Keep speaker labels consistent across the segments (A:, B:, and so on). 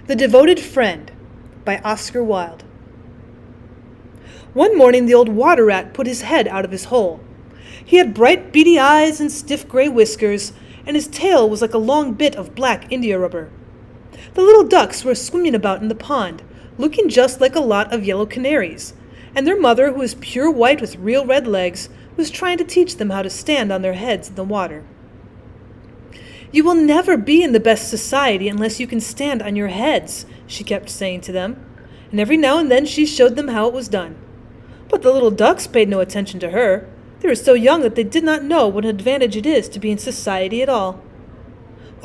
A: The Devoted Friend by Oscar Wilde. One morning the old water rat put his head out of his hole. He had bright beady eyes and stiff gray whiskers, and his tail was like a long bit of black india rubber. The little ducks were swimming about in the pond, looking just like a lot of yellow canaries, and their mother, who was pure white with real red legs, was trying to teach them how to stand on their heads in the water. "You will never be in the best society unless you can stand on your heads," she kept saying to them, and every now and then she showed them how it was done. But the little ducks paid no attention to her. They were so young that they did not know what an advantage it is to be in society at all.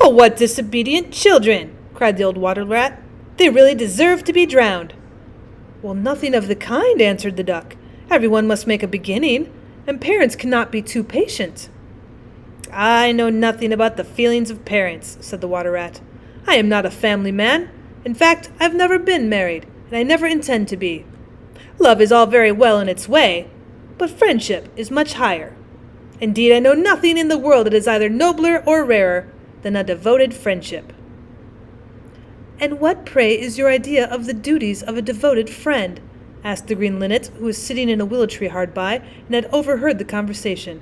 A: "Oh, what disobedient children!" cried the old water rat. "They really deserve to be drowned." "Well, nothing of the kind," answered the duck. "Everyone must make a beginning, and parents cannot be too patient." "I know nothing about the feelings of parents," said the water rat. "I am not a family man. In fact, I've never been married, and I never intend to be. Love is all very well in its way, but friendship is much higher. Indeed, I know nothing in the world that is either nobler or rarer than a devoted friendship." "And what, pray, is your idea of the duties of a devoted friend?" asked the green linnet, who was sitting in a willow tree hard by and had overheard the conversation.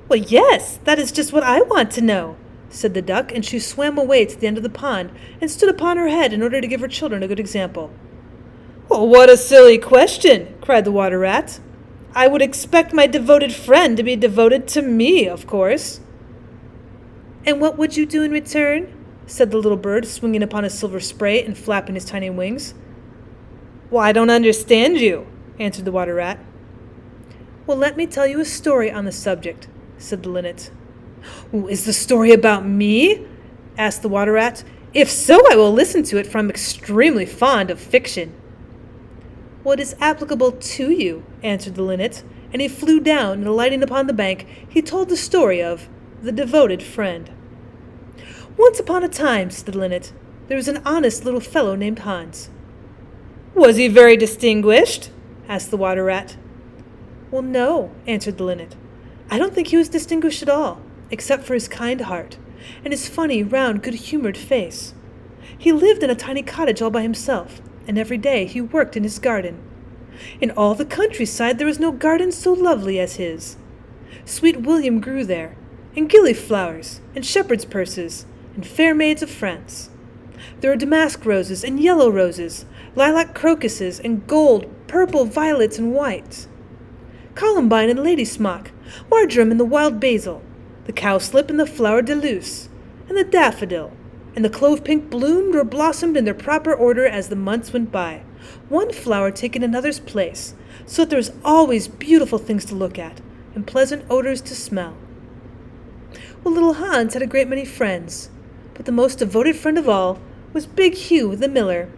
A: "Well, yes, that is just what I want to know," said the duck, and she swam away to the end of the pond and stood upon her head in order to give her children a good example. "Oh, what a silly question!" cried the water rat. "I would expect my devoted friend to be devoted to me, of course." "And what would you do in return?" said the little bird, swinging upon his silver spray and flapping his tiny wings. "Well, I don't understand you," answered the water rat. "Well, let me tell you a story on the subject," said the linnet. "Is the story about me?" asked the water rat. "If so, I will listen to it, for I'm extremely fond of fiction." "Well, it is applicable to you," answered the linnet, and he flew down, and alighting upon the bank, he told the story of the devoted friend. "Once upon a time," said the linnet, "there was an honest little fellow named Hans." "Was he very distinguished?" asked the water rat. "Well, no," answered the linnet. "I don't think he was distinguished at all, except for his kind heart, and his funny, round, good-humored face. He lived in a tiny cottage all by himself, and every day he worked in his garden. In all the countryside there was no garden so lovely as his. Sweet William grew there, and gillyflowers, and shepherd's purses, and fair maids of France. There were damask roses and yellow roses, lilac crocuses, and gold, purple, violets, and white, columbine and lady smock, marjoram and the wild basil, the cowslip and the flower de luce, and the daffodil, and the clove-pink bloomed or blossomed in their proper order as the months went by, one flower taking another's place, so that there was always beautiful things to look at, and pleasant odors to smell. Well, little Hans had a great many friends, but the most devoted friend of all was Big Hugh the miller.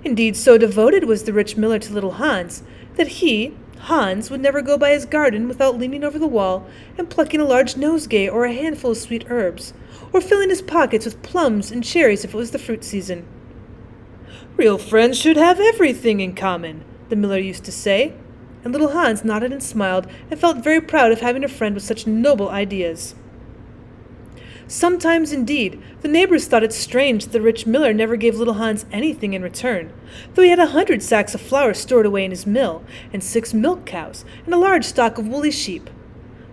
A: Indeed, so devoted was the rich miller to little Hans that he, Hans, would never go by his garden without leaning over the wall and plucking a large nosegay or a handful of sweet herbs, or filling his pockets with plums and cherries if it was the fruit season. "Real friends should have everything in common," the miller used to say, and little Hans nodded and smiled and felt very proud of having a friend with such noble ideas. Sometimes, indeed, the neighbors thought it strange that the rich miller never gave little Hans anything in return, though he had 100 sacks of flour stored away in his mill, and 6 milk cows, and a large stock of woolly sheep.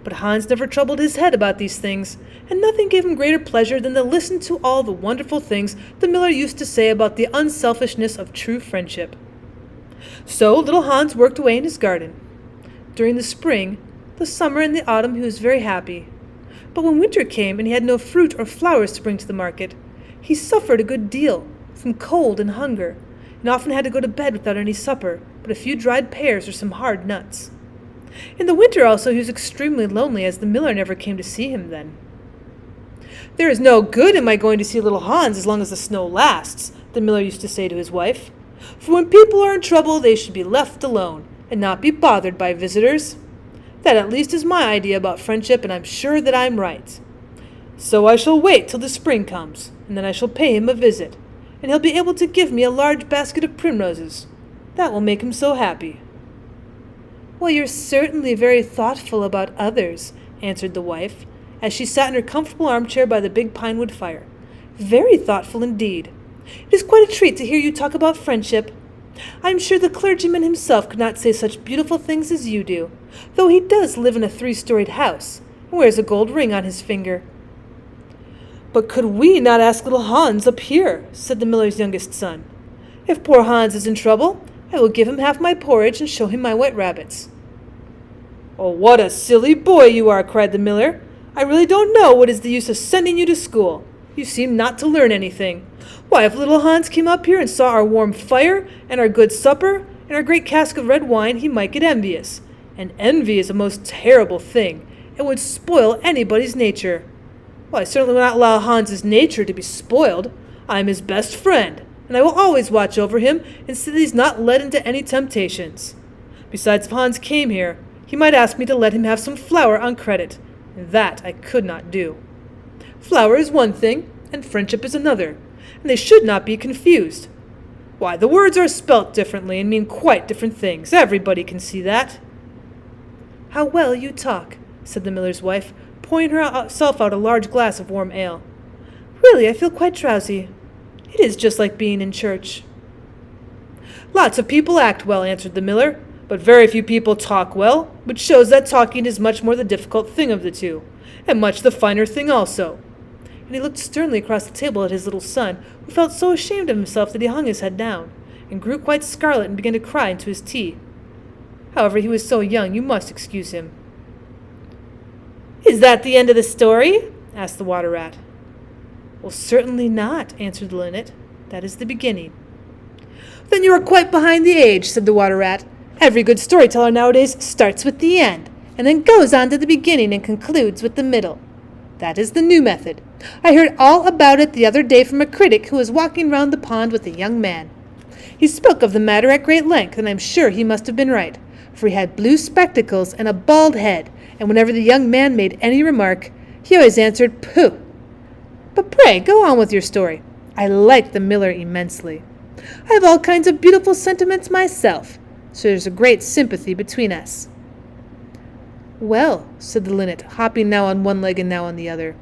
A: But Hans never troubled his head about these things, and nothing gave him greater pleasure than to listen to all the wonderful things the miller used to say about the unselfishness of true friendship. So little Hans worked away in his garden. During the spring, the summer, and the autumn he was very happy. But when winter came and he had no fruit or flowers to bring to the market, he suffered a good deal from cold and hunger, and often had to go to bed without any supper, but a few dried pears or some hard nuts. In the winter also he was extremely lonely, as the miller never came to see him then. "There is no good in my going to see little Hans as long as the snow lasts," the miller used to say to his wife, "for when people are in trouble they should be left alone, and not be bothered by visitors. That at least is my idea about friendship, and I'm sure that I'm right. So I shall wait till the spring comes, and then I shall pay him a visit, and he'll be able to give me a large basket of primroses. That will make him so happy." "Well, you're certainly very thoughtful about others," answered the wife, as she sat in her comfortable armchair by the big pine wood fire. "Very thoughtful indeed. It is quite a treat to hear you talk about friendship. I am sure the clergyman himself could not say such beautiful things as you do, though he does live in a 3-storied house, and wears a gold ring on his finger." "But could we not ask little Hans up here?" said the miller's youngest son. "If poor Hans is in trouble, I will give him half my porridge and show him my wet rabbits." "Oh, what a silly boy you are!" cried the miller. "I really don't know what is the use of sending you to school. You seem not to learn anything. Why, if little Hans came up here and saw our warm fire, and our good supper, and our great cask of red wine, he might get envious. And envy is a most terrible thing, and would spoil anybody's nature. Well, I certainly will not allow Hans's nature to be spoiled. I am his best friend, and I will always watch over him and see that he's not led into any temptations. Besides, if Hans came here, he might ask me to let him have some flour on credit, and that I could not do. Flour is one thing, and friendship is another, and they should not be confused. Why, the words are spelt differently and mean quite different things. Everybody can see that." "How well you talk," said the miller's wife, pouring herself out a large glass of warm ale. "Really, I feel quite drowsy. It is just like being in church." "Lots of people act well," answered the miller, "but very few people talk well, which shows that talking is much more the difficult thing of the two, and much the finer thing also." And he looked sternly across the table at his little son, who felt so ashamed of himself that he hung his head down, and grew quite scarlet and began to cry into his tea. However, he was so young, you must excuse him. "Is that the end of the story?" asked the water rat. "Well, certainly not," answered the linnet. "That is the beginning." "Then you are quite behind the age," said the water rat. "Every good storyteller nowadays starts with the end, and then goes on to the beginning and concludes with the middle. That is the new method. I heard all about it the other day from a critic who was walking round the pond with a young man. He spoke of the matter at great length, and I am sure he must have been right, for he had blue spectacles and a bald head, and whenever the young man made any remark, he always answered, 'Pooh!' But pray, go on with your story. I like the miller immensely. I have all kinds of beautiful sentiments myself, so there's a great sympathy between us." "Well," said the linnet, hopping now on one leg and now on the other,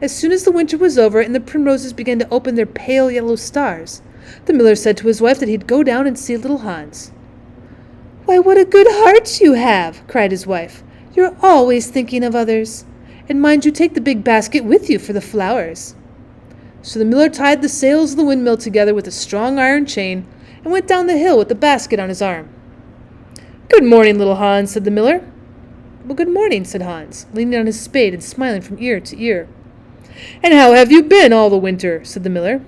A: "as soon as the winter was over and the primroses began to open their pale yellow stars, the miller said to his wife that he'd go down and see little Hans." "Why, what a good heart you have!" cried his wife. "You're always thinking of others. And mind you take the big basket with you for the flowers." So the miller tied the sails of the windmill together with a strong iron chain and went down the hill with the basket on his arm. "Good morning, little Hans," said the miller. "Well, good morning," said Hans, leaning on his spade and smiling from ear to ear. "And how have you been all the winter?" said the miller.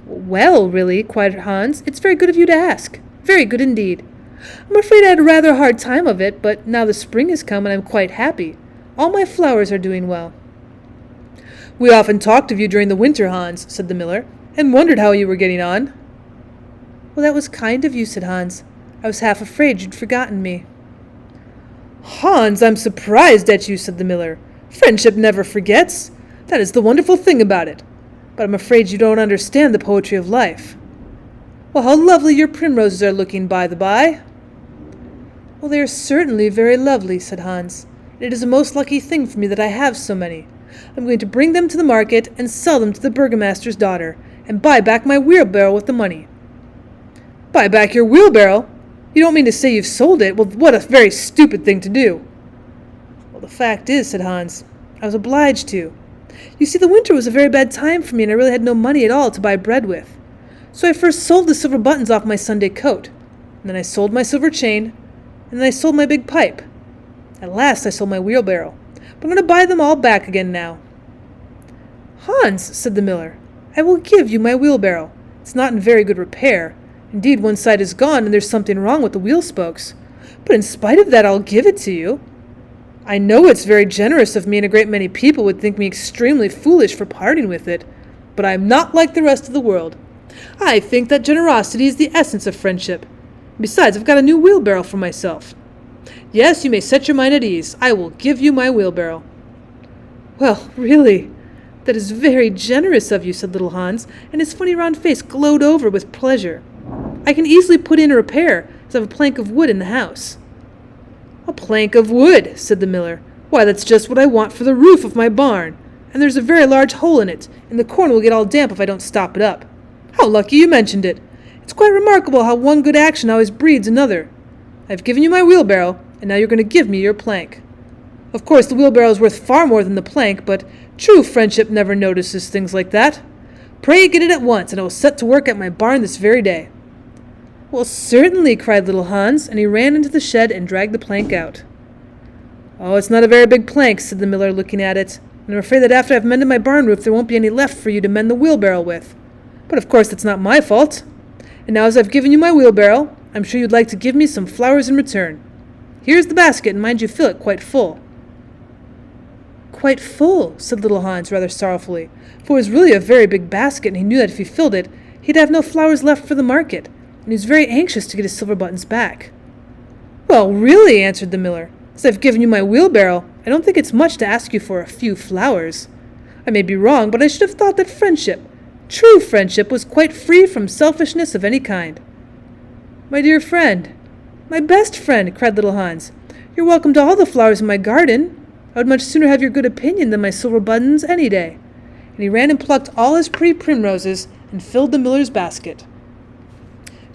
A: "Well, really," cried Hans, "it's very good of you to ask. Very good indeed. I'm afraid I had a rather hard time of it, but now the spring has come and I'm quite happy. All my flowers are doing well." "We often talked of you during the winter, Hans," said the miller, "and wondered how you were getting on." "Well, that was kind of you," said Hans. "I was half afraid you'd forgotten me." "Hans, I'm surprised at you," said the miller. "Friendship never forgets. That is the wonderful thing about it. But I'm afraid you don't understand the poetry of life. Well, how lovely your primroses are looking, by the by." "Well, they are certainly very lovely," said Hans. "It is a most lucky thing for me that I have so many. I'm going to bring them to the market and sell them to the burgomaster's daughter, and buy back my wheelbarrow with the money." "Buy back your wheelbarrow? You don't mean to say you've sold it? Well, what a very stupid thing to do." "Well, the fact is," said Hans, "I was obliged to. You see, the winter was a very bad time for me, and I really had no money at all to buy bread with. So I first sold the silver buttons off my Sunday coat, and then I sold my silver chain, and then I sold my big pipe. At last I sold my wheelbarrow, but I'm going to buy them all back again now." "Hans," said the miller, "I will give you my wheelbarrow. It's not in very good repair. Indeed, one side is gone, and there's something wrong with the wheel spokes. But in spite of that, I'll give it to you. I know it's very generous of me, and a great many people would think me extremely foolish for parting with it, but I am not like the rest of the world. I think that generosity is the essence of friendship. Besides, I've got a new wheelbarrow for myself. Yes, you may set your mind at ease. I will give you my wheelbarrow." "Well, really, that is very generous of you," said little Hans, and his funny round face glowed over with pleasure. "I can easily put in a repair, as I have a plank of wood in the house." "A plank of wood," said the miller. "Why, that's just what I want for the roof of my barn, and there's a very large hole in it, and the corn will get all damp if I don't stop it up. How lucky you mentioned it. It's quite remarkable how one good action always breeds another. I've given you my wheelbarrow, and now you're going to give me your plank. Of course, the wheelbarrow is worth far more than the plank, but true friendship never notices things like that. Pray get it at once, and I will set to work at my barn this very day." "Well, certainly," cried little Hans, and he ran into the shed and dragged the plank out. "Oh, it's not a very big plank," said the miller, looking at it, "and I'm afraid that after I've mended my barn roof there won't be any left for you to mend the wheelbarrow with. But of course that's not my fault. And now as I've given you my wheelbarrow, I'm sure you'd like to give me some flowers in return. Here's the basket, and mind you fill it quite full." "Quite full," said little Hans rather sorrowfully, for it was really a very big basket, and he knew that if he filled it, he'd have no flowers left for the market, and he was very anxious to get his silver buttons back. "Well, really," answered the miller, "as I've given you my wheelbarrow, I don't think it's much to ask you for a few flowers. I may be wrong, but I should have thought that friendship, true friendship, was quite free from selfishness of any kind." "My dear friend, my best friend," cried little Hans, "you're welcome to all the flowers in my garden. I would much sooner have your good opinion than my silver buttons any day." And he ran and plucked all his pretty primroses and filled the miller's basket.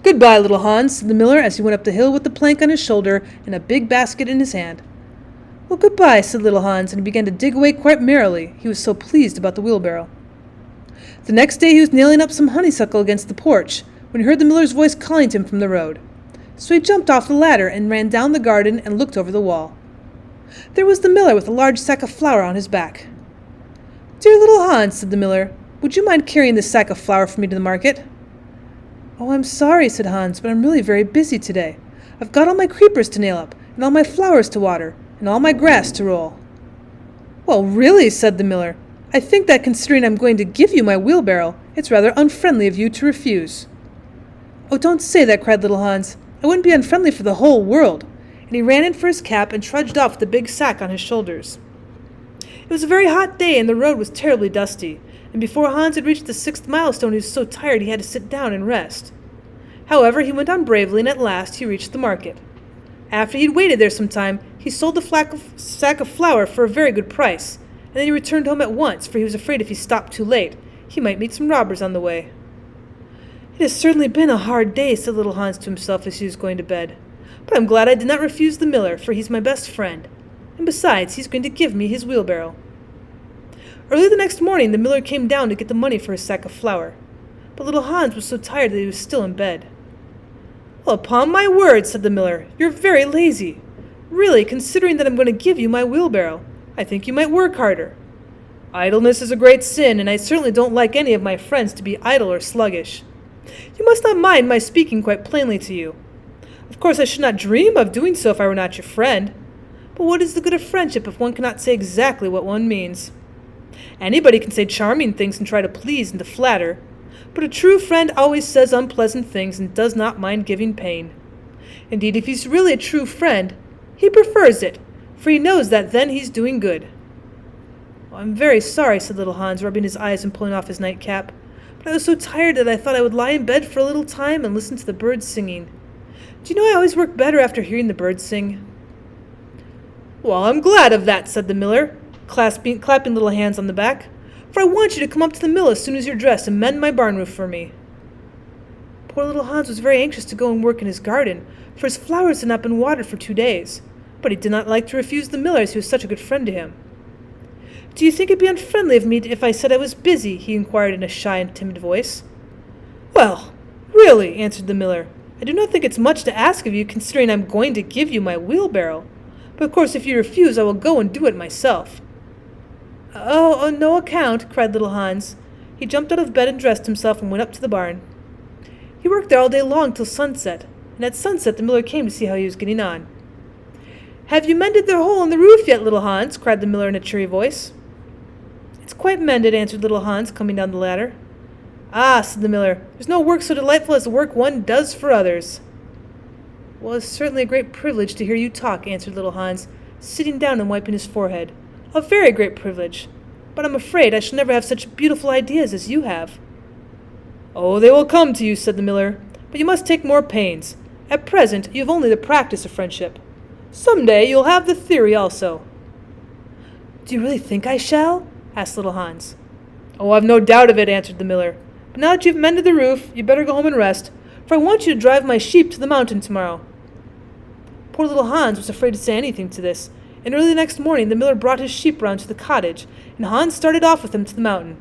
A: "Goodbye, little Hans," said the miller as he went up the hill with the plank on his shoulder and a big basket in his hand. "Well, goodbye," said little Hans, and he began to dig away quite merrily. He was so pleased about the wheelbarrow. The next day he was nailing up some honeysuckle against the porch when he heard the miller's voice calling to him from the road. So he jumped off the ladder and ran down the garden and looked over the wall. There was the miller with a large sack of flour on his back. "Dear little Hans," said the miller, "would you mind carrying this sack of flour for me to the market?" "Oh, I'm sorry," said Hans, "but I'm really very busy today. I've got all my creepers to nail up, and all my flowers to water, and all my grass to roll." "Well, really," said the miller, "I think that considering I'm going to give you my wheelbarrow, it's rather unfriendly of you to refuse." "Oh, don't say that," cried little Hans. "I wouldn't be unfriendly for the whole world." And he ran in for his cap and trudged off with the big sack on his shoulders. It was a very hot day, and the road was terribly dusty, and before Hans had reached the 6th milestone he was so tired he had to sit down and rest. However, he went on bravely, and at last he reached the market. After he'd waited there some time, he sold the sack of flour for a very good price, and then he returned home at once, for he was afraid if he stopped too late, he might meet some robbers on the way. "It has certainly been a hard day," said little Hans to himself as he was going to bed. "But I'm glad I did not refuse the miller, for he's my best friend, and besides, he's going to give me his wheelbarrow." Early the next morning the miller came down to get the money for his sack of flour, but little Hans was so tired that he was still in bed. "Well, upon my word," said the miller, "you're very lazy. Really, considering that I'm going to give you my wheelbarrow, I think you might work harder. Idleness is a great sin, and I certainly don't like any of my friends to be idle or sluggish. You must not mind my speaking quite plainly to you. Of course, I should not dream of doing so if I were not your friend. But what is the good of friendship if one cannot say exactly what one means? Anybody can say charming things and try to please and to flatter, but a true friend always says unpleasant things and does not mind giving pain. Indeed, if he's really a true friend, he prefers it, for he knows that then he's doing good." "Well, I'm very sorry," said little Hans, rubbing his eyes and pulling off his nightcap, "but I was so tired that I thought I would lie in bed for a little time and listen to the birds singing. Do you know I always work better after hearing the birds sing?" "Well, I'm glad of that," said the miller, clapping little Hans on the back, "for I want you to come up to the mill as soon as you're dressed and mend my barn roof for me." Poor little Hans was very anxious to go and work in his garden, for his flowers had not been watered for 2 days, but he did not like to refuse the miller as he was such a good friend to him. "Do you think it'd be unfriendly of me if I said I was busy?" he inquired in a shy and timid voice. "Well, really," answered the miller, "I do not think it's much to ask of you, considering I'm going to give you my wheelbarrow. But of course if you refuse I will go and do it myself." "Oh, on no account," cried little Hans. He jumped out of bed and dressed himself and went up to the barn. He worked there all day long till sunset, and at sunset the miller came to see how he was getting on. "Have you mended the hole in the roof yet, little Hans?" cried the miller in a cheery voice. "It's quite mended," answered little Hans, coming down the ladder. "Ah," said the miller, "there's no work so delightful as the work one does for others." "Well, it's certainly a great privilege to hear you talk," answered little Hans, sitting down and wiping his forehead. "A very great privilege. But I'm afraid I shall never have such beautiful ideas as you have." "Oh, they will come to you," said the miller, "but you must take more pains. At present you have only the practice of friendship. Some day you'll have the theory also." "Do you really think I shall?" asked little Hans. "Oh, I've no doubt of it," answered the miller. "But now that you've mended the roof, you'd better go home and rest, for I want you to drive my sheep to the mountain tomorrow." Poor little Hans was afraid to say anything to this, and early the next morning the miller brought his sheep round to the cottage, and Hans started off with him to the mountain.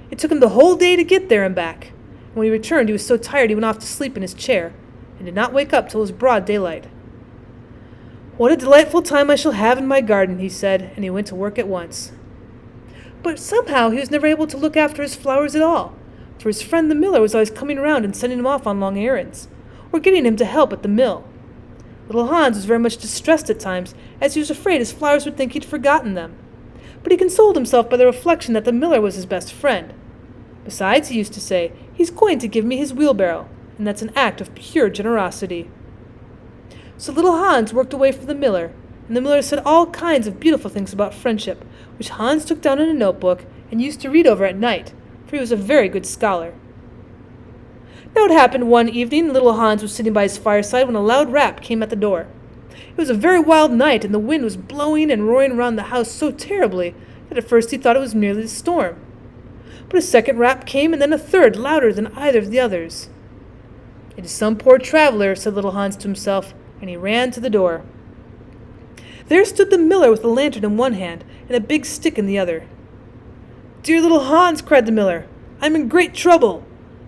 A: It took him the whole day to get there and back, and when he returned he was so tired he went off to sleep in his chair, and did not wake up till it was broad daylight. "What a delightful time I shall have in my garden," he said, and he went to work at once. But somehow he was never able to look after his flowers at all, for his friend the miller was always coming around and sending him off on long errands, or getting him to help at the mill. Little Hans was very much distressed at times, as he was afraid his flowers would think he'd forgotten them. But he consoled himself by the reflection that the miller was his best friend. Besides, he used to say, "He's going to give me his wheelbarrow, and that's an act of pure generosity." So little Hans worked away for the miller, and the miller said all kinds of beautiful things about friendship, which Hans took down in a notebook and used to read over at night, for he was a very good scholar. Now it happened one evening little Hans was sitting by his fireside when a loud rap came at the door. It was a very wild night, and the wind was blowing and roaring around the house so terribly that at first he thought it was merely the storm. But a second rap came, and then a third, louder than either of the others. "It is some poor traveler," said little Hans to himself, and he ran to the door. There stood the miller with a lantern in one hand and a big stick in the other. "Dear little Hans," cried the miller, "I'm in great trouble.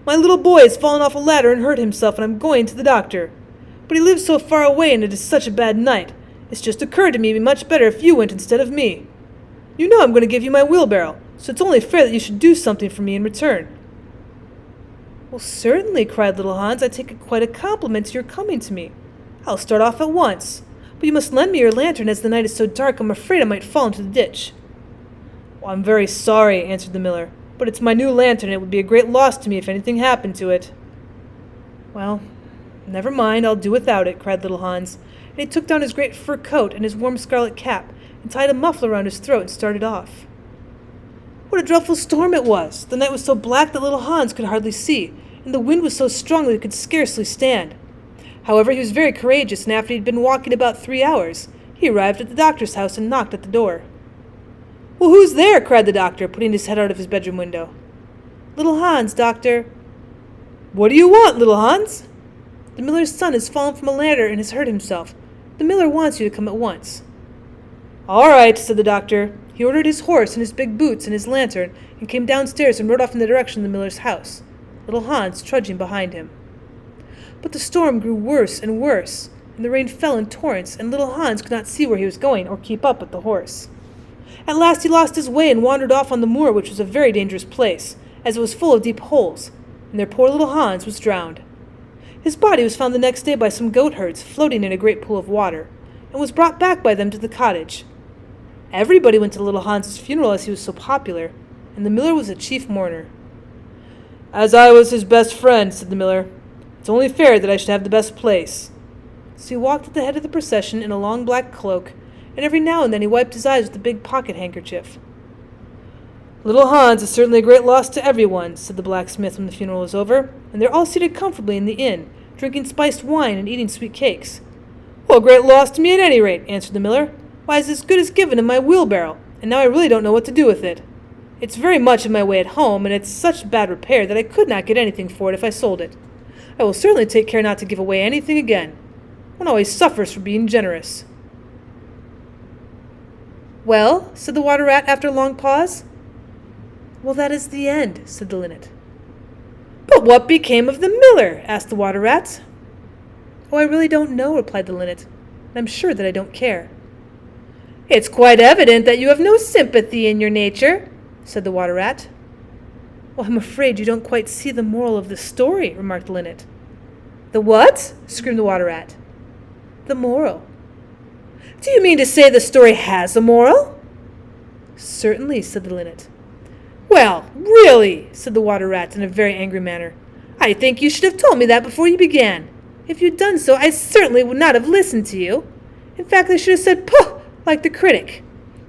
A: My little boy has fallen off a ladder and hurt himself, and I'm going to the doctor. But he lives so far away, and it is such a bad night. It's just occurred to me it'd be much better if you went instead of me. You know I'm going to give you my wheelbarrow, so it's only fair that you should do something for me in return." "Well, certainly," cried little Hans. "I take it quite a compliment to your coming to me. I'll start off at once. But you must lend me your lantern, as the night is so dark I'm afraid I might fall into the ditch." "Well, I'm very sorry," answered the miller, "but it's my new lantern, and it would be a great loss to me if anything happened to it." "Well, never mind, I'll do without it," cried little Hans, and he took down his great fur coat and his warm scarlet cap, and tied a muffler around his throat and started off. What a dreadful storm it was! The night was so black that little Hans could hardly see, and the wind was so strong that he could scarcely stand. However, he was very courageous, and after he had been walking about 3 hours, he arrived at the doctor's house and knocked at the door. "Well, who's there?" cried the doctor, putting his head out of his bedroom window. "Little Hans, doctor." "What do you want, little Hans?" "The miller's son has fallen from a ladder and has hurt himself. The miller wants you to come at once." "All right," said the doctor. He ordered his horse and his big boots and his lantern, and came downstairs and rode off in the direction of the miller's house, little Hans trudging behind him. But the storm grew worse and worse, and the rain fell in torrents, and little Hans could not see where he was going or keep up with the horse. At last he lost his way and wandered off on the moor, which was a very dangerous place, as it was full of deep holes, and their poor little Hans was drowned. His body was found the next day by some goatherds floating in a great pool of water, and was brought back by them to the cottage. Everybody went to little Hans's funeral, as he was so popular, and the miller was the chief mourner. "As I was his best friend," said the miller, "it's only fair that I should have the best place." So he walked at the head of the procession in a long black cloak, and every now and then he wiped his eyes with a big pocket handkerchief. "Little Hans is certainly a great loss to everyone," said the blacksmith when the funeral was over, and they were all seated comfortably in the inn, drinking spiced wine and eating sweet cakes. "Well, a great loss to me at any rate," answered the miller. "Why, it's as good as given in my wheelbarrow, and now I really don't know what to do with it. It's very much in my way at home, and it's such bad repair that I could not get anything for it if I sold it. I will certainly take care not to give away anything again. One always suffers for being generous." "Well," said the water rat after a long pause. "Well, that is the end," said the linnet. "But what became of the miller?" asked the water rat. "Oh, I really don't know," replied the linnet, "and I'm sure that I don't care." "It's quite evident that you have no sympathy in your nature," said the water rat. "Well, I'm afraid you don't quite see the moral of the story," remarked the linnet. "The what?" screamed the water rat. "The moral." "Do you mean to say the story has a moral?" "Certainly," said the linnet. "Well, really," said the water rat in a very angry manner, "I think you should have told me that before you began. If you'd done so, I certainly would not have listened to you. In fact, I should have said 'Puh!' like the critic.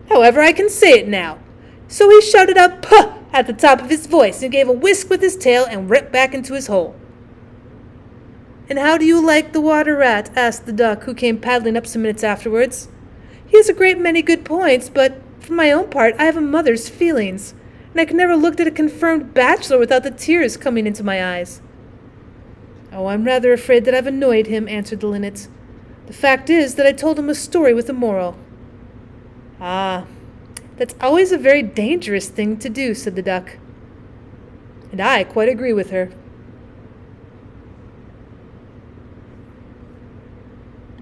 A: However, I can say it now." So he shouted out "Puh!" at the top of his voice, and gave a whisk with his tail and ripped back into his hole. "And how do you like the water rat?" asked the duck, who came paddling up some minutes afterwards. "He has a great many good points, but for my own part I have a mother's feelings, and I can never look at a confirmed bachelor without the tears coming into my eyes." "Oh, I'm rather afraid that I've annoyed him," answered the linnet. "The fact is that I told him a story with a moral." "Ah, that's always a very dangerous thing to do," said the duck. "And I quite agree with her,"